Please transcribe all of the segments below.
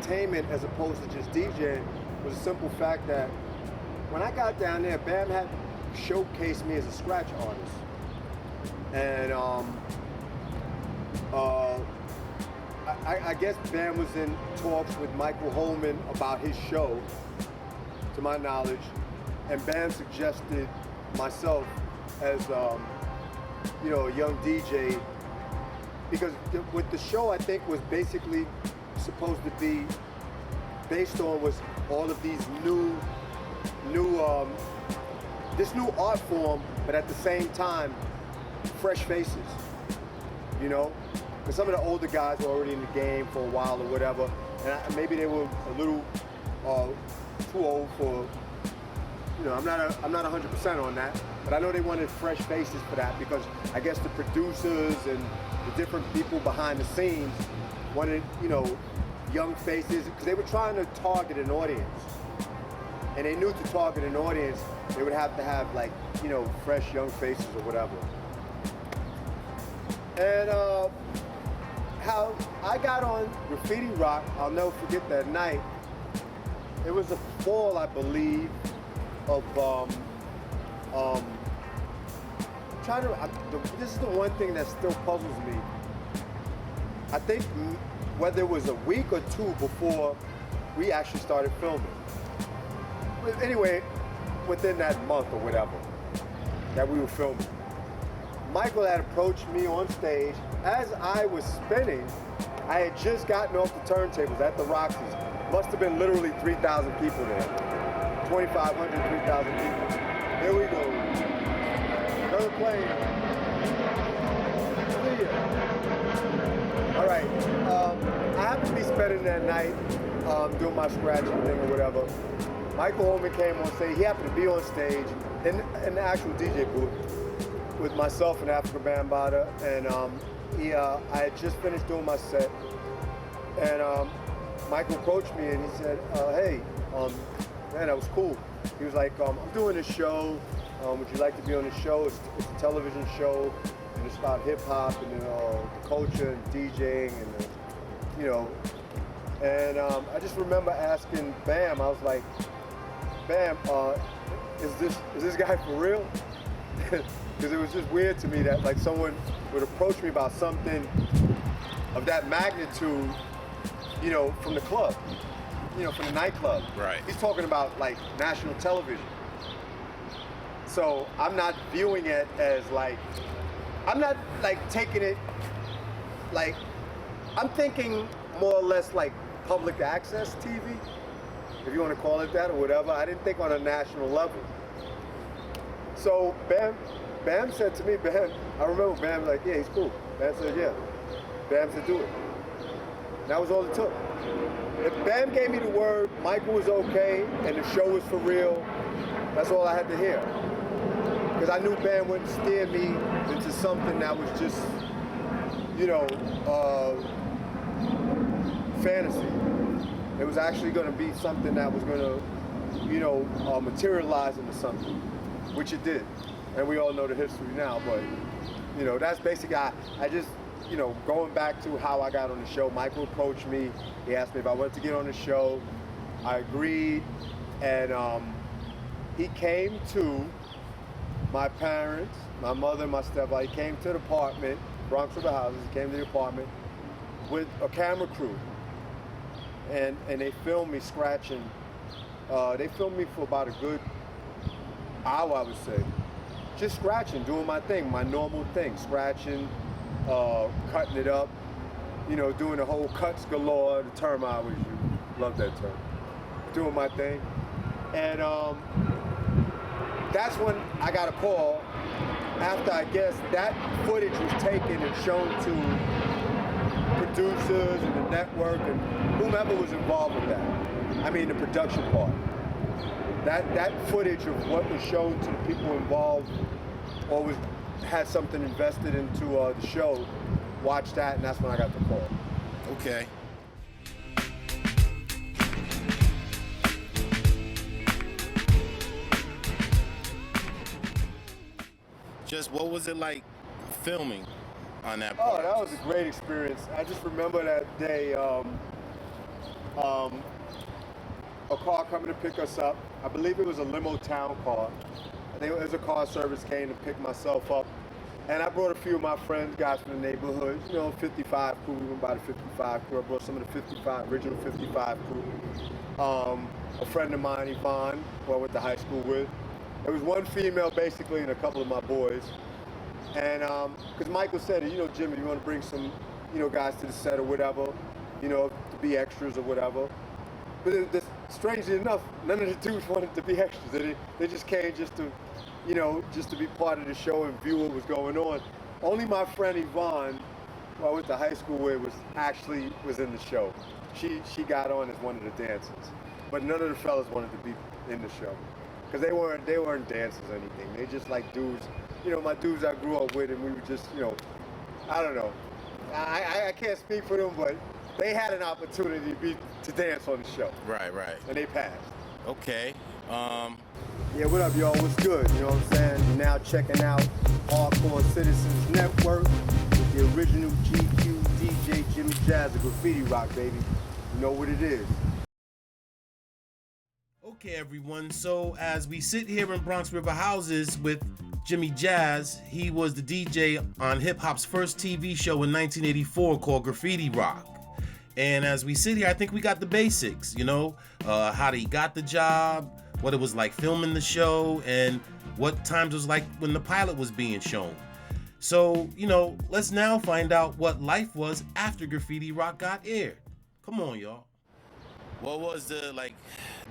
entertainment as opposed to just DJing was a simple fact that when I got down there, Bam had showcased me as a scratch artist. And I guess Bam was in talks with Michael Holman about his show, to my knowledge, and Bam suggested myself as a young DJ, because what the show I think was basically supposed to be based on was all of these this new art form, but at the same time, fresh faces, Because some of the older guys were already in the game for a while or whatever, and maybe they were a little too old for, I'm not 100% on that, but I know they wanted fresh faces for that because I guess the producers and the different people behind the scenes wanted, young faces, because they were trying to target an audience. And they knew to target an audience, they would have to have fresh young faces or whatever. And how I got on Graffiti Rock, I'll never forget that night. It was the fall, I believe, of this is the one thing that still puzzles me. I think whether it was a week or two before we actually started filming. But anyway, within that month or whatever that we were filming, Michael had approached me on stage as I was spinning. I had just gotten off the turntables at the Roxy's. Must have been literally 3,000 people there. 2,500, 3,000 people. Here we go. Another plane. See ya. All right. I happened to be spending that night doing my scratching thing or whatever. Michael Holman came on stage. He happened to be on stage in the actual DJ booth with myself and Africa Bambaataa, and I had just finished doing my set, and Michael approached me and he said, "Hey, man, that was cool." He was like, "I'm doing this show. Would you like to be on the show? It's a television show, and it's about hip hop and the culture and DJing and And I just remember asking Bam. I was like, "Bam, is this guy for real?" Because it was just weird to me that someone would approach me about something of that magnitude, from the club, from the nightclub. Right. He's talking about national television. So I'm not viewing it as I'm not taking it I'm thinking more or less public access TV, if you want to call it that or whatever. I didn't think on a national level. So Bam said to me, I remember Bam "Yeah, he's cool." Bam said, "Yeah." Bam said, "Do it." That was all it took. If Bam gave me the word Michael was okay and the show was for real, that's all I had to hear. Because I knew Bam wouldn't steer me into something that was just, fantasy. It was actually going to be something that was going to, materialize into something, which it did. And we all know the history now, but, that's basically, I just, going back to how I got on the show. Michael approached me. He asked me if I wanted to get on the show. I agreed, and he came to my parents, my mother and my stepfather. He came to the apartment, Bronx River Houses. He came to the apartment with a camera crew, and they filmed me scratching. They filmed me for about a good hour, I would say. Just scratching, doing my thing, my normal thing, scratching, cutting it up, doing the whole cuts galore, the term I always use, love that term, doing my thing. And that's when I got a call after, I guess, that footage was taken and shown to producers and the network and whomever was involved with that. I mean, the production part. That footage of what was shown to the people involved or had something invested into the show, watched that, and that's when I got the call. Okay. Just what was it like filming on that part? Oh, that was a great experience. I just remember that day. a car coming to pick us up. I believe it was a limo town car. I think it was a car service came to pick myself up. And I brought a few of my friends, guys from the neighborhood, 55 crew. We went by the 55 crew. I brought some of the original 55 crew. A friend of mine, Yvonne, who I went to high school with. There was one female, basically, and a couple of my boys. And because Michael said, Jimmy, you want to bring some, guys to the set or whatever, to be extras or whatever. But strangely enough, none of the dudes wanted to be extras. They just came just to, just to be part of the show and view what was going on. Only my friend Yvonne, who I went to high school with, was in the show. She got on as one of the dancers. But none of the fellas wanted to be in the show. Because they weren't dancers or anything. They just like dudes, my dudes I grew up with, and we were just, I don't know. I can't speak for them, but they had an opportunity to dance on the show. Right. And they passed. Okay. Yeah, what up, y'all? What's good? You know what I'm saying? You're now checking out Hardcore Citizens Network with the original GQ DJ Jimmie Jaz, the Graffiti Rock, baby. You know what it is. Okay, everyone. So as we sit here in Bronx River Houses with Jimmie Jaz, he was the DJ on hip hop's first TV show in 1984 called Graffiti Rock. And as we sit here, I think we got the basics, how he got the job, what it was like filming the show, and what times it was like when the pilot was being shown. So, let's now find out what life was after Graffiti Rock got aired. Come on, y'all. What was the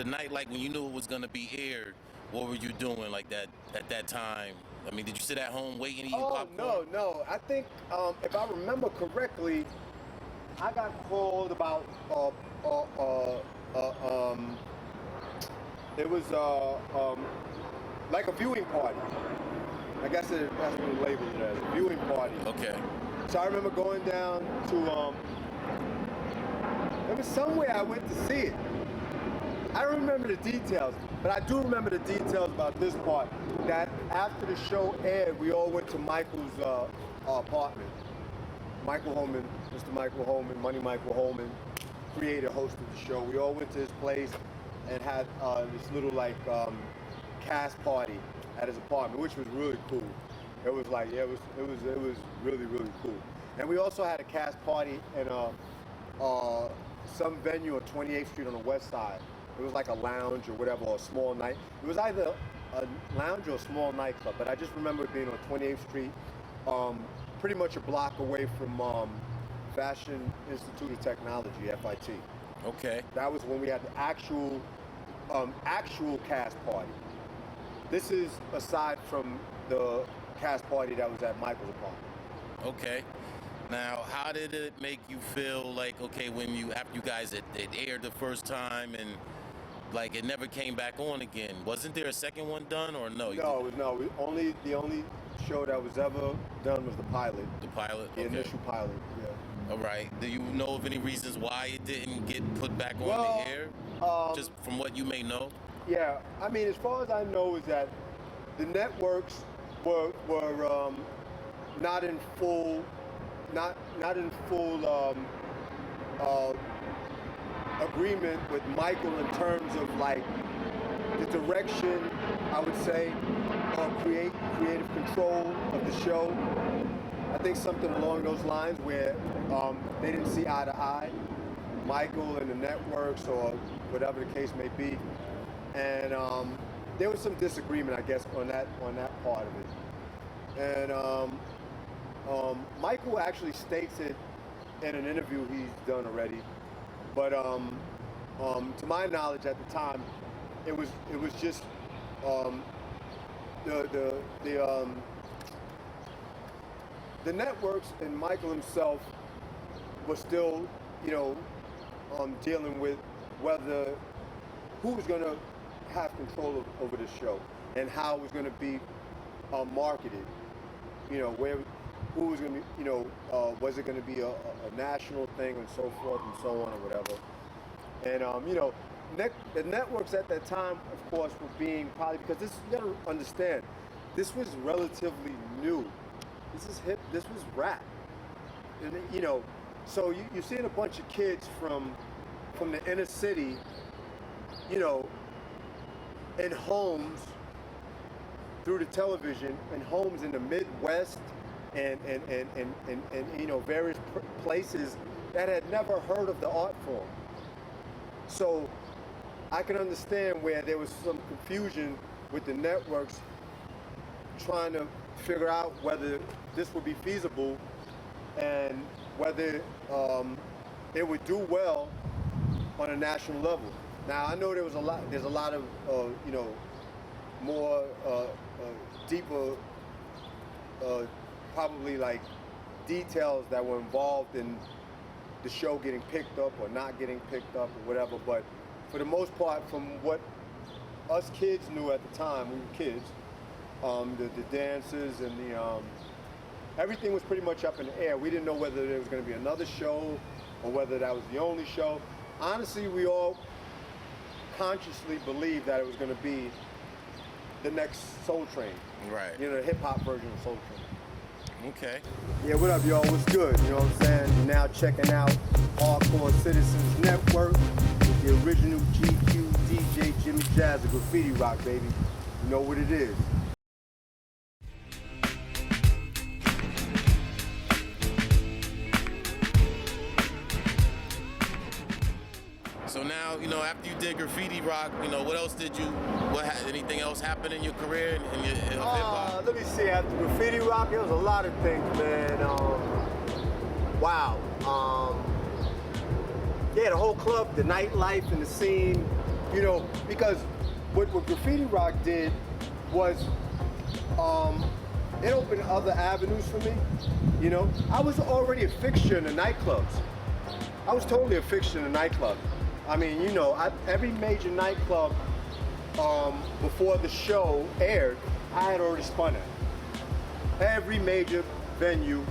night like when you knew it was gonna be aired? What were you doing like that at that time? I mean, did you sit at home waiting to eat popcorn? No. I think if I remember correctly, I got called about it was like a viewing party. I guess that's what we labeled it as, a viewing party. Okay. So I remember going down to it was somewhere I went to see it. I don't remember the details, but I do remember the details about this part. That after the show aired, we all went to Michael's apartment. Michael Holman, Mr. Michael Holman, Money Michael Holman, creator, host of the show. We all went to his place and had this little cast party at his apartment, which was really cool. It was it was really, really cool. And we also had a cast party in some venue on 28th Street on the west side. It was like a lounge or whatever, or a small night. It was either a lounge or a small nightclub, but I just remember it being on 28th Street, pretty much a block away from Fashion Institute of Technology, FIT. Okay. That was when we had the actual cast party. This is aside from the cast party that was at Michael's apartment. Okay. Now, how did it make you feel when after you guys it aired the first time and it never came back on again? Wasn't there a second one done or no? No. The only show that was ever done was the pilot. The pilot? The okay. initial pilot, yeah. All right. Do you know of any reasons why it didn't get put back on the air? Just from what you may know? Yeah. I mean, as far as I know is that the networks were not in full agreement with Michael in terms of the direction, I would say, creative control of the show. I think something along those lines where they didn't see eye to eye, Michael and the networks or whatever the case may be, and there was some disagreement, I guess, on that part of it. And Michael actually states it in an interview he's done already, but to my knowledge at the time, it was just the networks and Michael himself was still, dealing with who was going to have control over the show and how it was going to be marketed. Who was going to be, was it going to be a national thing and so forth and so on or whatever. And, the networks at that time, of course, were being probably, because you got to understand, this was relatively new. This is hip, this was rap. And, so you're seeing a bunch of kids from from the inner city, you know, in homes through the television, in homes in the Midwest and you know, various places that had never heard of the art form. So I can understand where there was some confusion with the networks trying to figure out whether this would be feasible and whether it would do well on a national level. Now I know there's a lot of you know, more deeper probably like details that were involved in the show getting picked up or not getting picked up or whatever, but for the most part, from what us kids knew at the time, we were kids, the dances and the everything was pretty much up in the air. We didn't know whether there was going to be another show or whether that was the only show. Honestly, we all consciously believed that it was going to be the next Soul Train. Right. You know, the hip hop version of Soul Train. Okay. Yeah, what up, y'all? What's good? You know what I'm saying? You're now checking out Hardcore Citizens Network with the original GQ DJ Jimmie Jaz, the Graffiti Rock, baby. You know what it is. So now, you know, after you did Graffiti Rock, you know, what else did you, anything else happen in your career in your hip-hop? Let me see, after Graffiti Rock, there was a lot of things, man. Wow. Yeah, the whole club, the nightlife and the scene, you know, because what Graffiti Rock did was, it opened other avenues for me, you know. I was already a fixture in the nightclubs. I was totally a fixture in the nightclub. I mean, you know, every major nightclub before the show aired, I had already spun at. Every major venue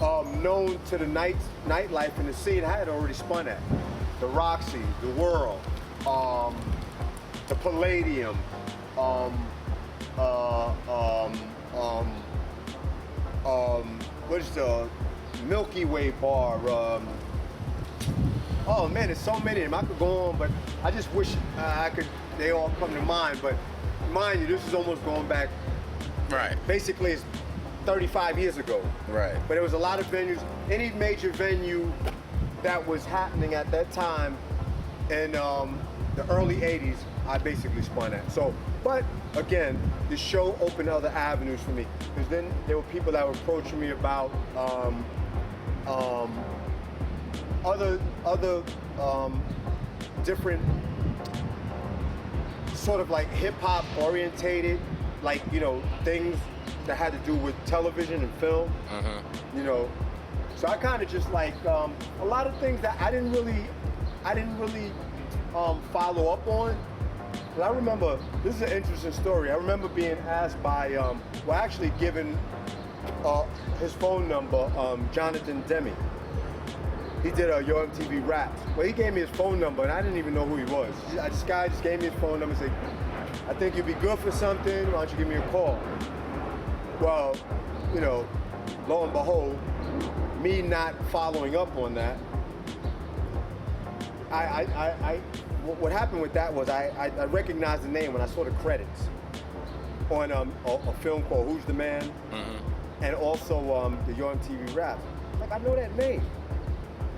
known to the nightlife and the scene, I had already spun at. The Roxy, the Whirl, the Palladium, what is the Milky Way bar? Oh man, there's so many of them. I could go on, but I just wish they all come to mind. But mind you, this is almost going back. Right. Basically, it's 35 years ago. Right. But there was a lot of venues. Any major venue that was happening at that time in the early 80s, I basically spun at. So, but again, the show opened other avenues for me. Because then there were people that were approaching me about other different sort of like hip-hop orientated, like, you know, things that had to do with television and film, you know. So I kind of just like a lot of things that I didn't really follow up on. But I remember, this is an interesting story. I remember being asked by, well, actually given his phone number, Jonathan Demme. He did a Yo MTV Raps. Well, he gave me his phone number, and I didn't even know who he was. This guy just gave me his phone number and said, I think you'd be good for something, why don't you give me a call? Well, you know, lo and behold, me not following up on that, what happened with that was I recognized the name when I saw the credits on a film called Who's the Man, and also the Yo MTV Raps. Like, I know that name.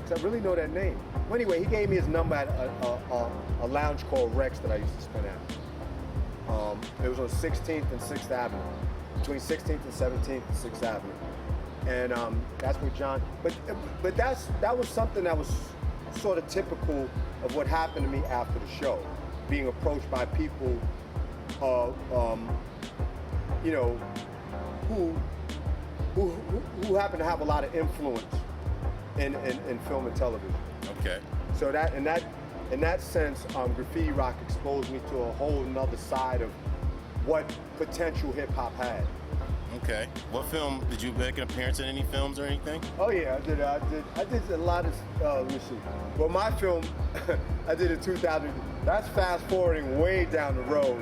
I really know that name. Well, anyway, he gave me his number at a lounge called Rex that I used to spin at. It was on 16th and 6th Avenue, between 16th and 17th and 6th Avenue. And that's where John, but that was something that was sort of typical of what happened to me after the show, being approached by people, you know, who happen to have a lot of influence in film and television. Okay. So that in that sense, Graffiti Rock exposed me to a whole nother side of what potential hip hop had. Okay. What film did you make an appearance in? Any films or anything? Oh yeah, I did a lot of. Let me see. Well, my film I did in 2000. That's fast forwarding way down the road.